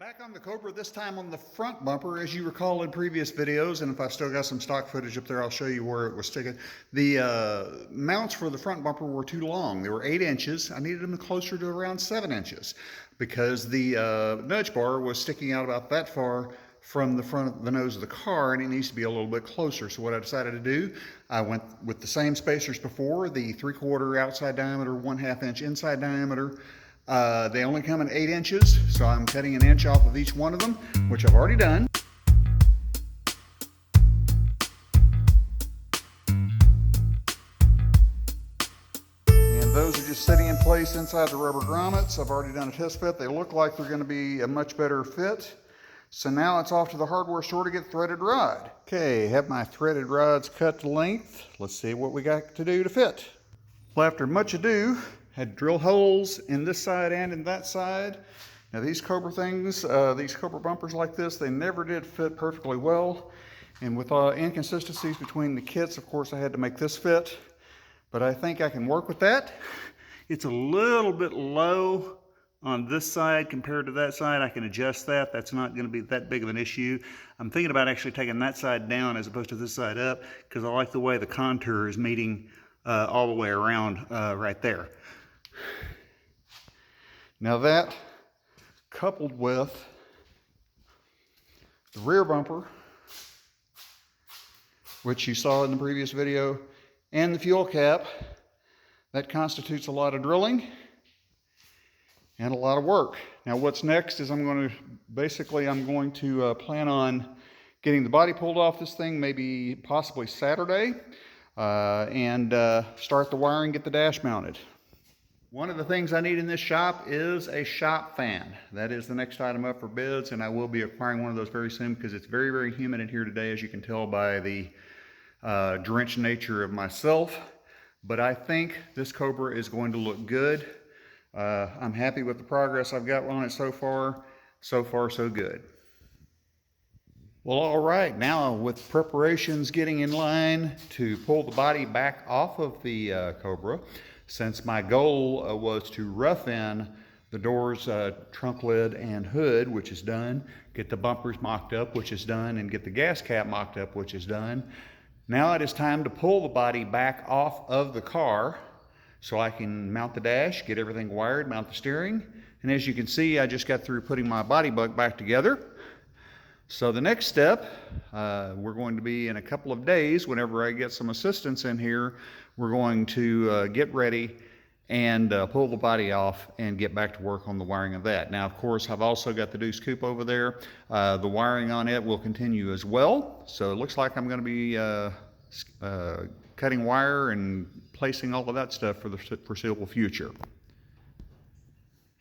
Back on the Cobra, this time on the front bumper. As you recall in previous videos, and if I've still got some stock footage up there, I'll show you where it was sticking. The mounts for the front bumper were too long. They were 8 inches. I needed them closer to around 7 inches because the nudge bar was sticking out about that far from the front of the nose of the car, and it needs to be a little bit closer. So what I decided to do, I went with the same spacers before, the 3/4 outside diameter, 1/2 inch inside diameter. They only come in 8 inches, so I'm cutting 1 inch off of each one of them, which I've already done. And those are just sitting in place inside the rubber grommets. I've already done a test fit. They look like they're going to be a much better fit. So now it's off to the hardware store to get threaded rod. Okay, have my threaded rods cut to length. Let's see what we got to do to fit. Well, after much ado, had to drill holes in this side and in that side. Now these Cobra things, these Cobra bumpers like this, they never did fit perfectly well. And with inconsistencies between the kits, of course I had to make this fit. But I think I can work with that. It's a little bit low on this side compared to that side. I can adjust that. That's not going to be that big of an issue. I'm thinking about actually taking that side down as opposed to this side up because I like the way the contour is meeting all the way around right there. Now that, coupled with the rear bumper, which you saw in the previous video, and the fuel cap, that constitutes a lot of drilling and a lot of work. Now what's next is I'm going to plan on getting the body pulled off this thing, maybe possibly Saturday, and start the wiring, get the dash mounted. One of the things I need in this shop is a shop fan. That is the next item up for bids, and I will be acquiring one of those very soon because it's very, very humid in here today, as you can tell by the drenched nature of myself. But I think this Cobra is going to look good. I'm happy with the progress I've got on it so far. So far, so good. Well, all right, now with preparations getting in line to pull the body back off of the Cobra, since my goal was to rough in the doors, trunk lid and hood, which is done, get the bumpers mocked up, which is done, and get the gas cap mocked up, which is done. Now it is time to pull the body back off of the car so I can mount the dash, get everything wired, mount the steering. And as you can see, I just got through putting my body buck back together. So the next step, we're going to be in a couple of days, whenever I get some assistance in here, we're going to get ready and pull the body off and get back to work on the wiring of that. Now, of course, I've also got the Deuce Coupe over there. The wiring on it will continue as well. So it looks like I'm going to be cutting wire and placing all of that stuff for the foreseeable future.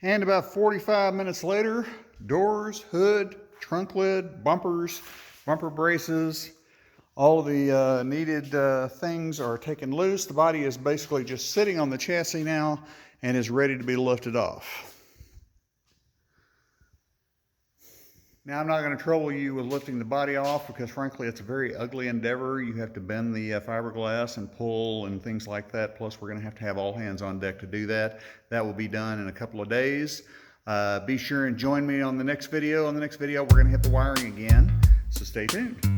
And about 45 minutes later, doors, hood, trunk lid, bumpers, bumper braces, all of the needed things are taken loose. The body is basically just sitting on the chassis now and is ready to be lifted off. Now I'm not going to trouble you with lifting the body off because frankly it's a very ugly endeavor. You have to bend the fiberglass and pull and things like that. Plus we're going to have all hands on deck to do that. That will be done in a couple of days. Be sure and join me on the next video. On the next video we're going to hit the wiring again, so stay tuned.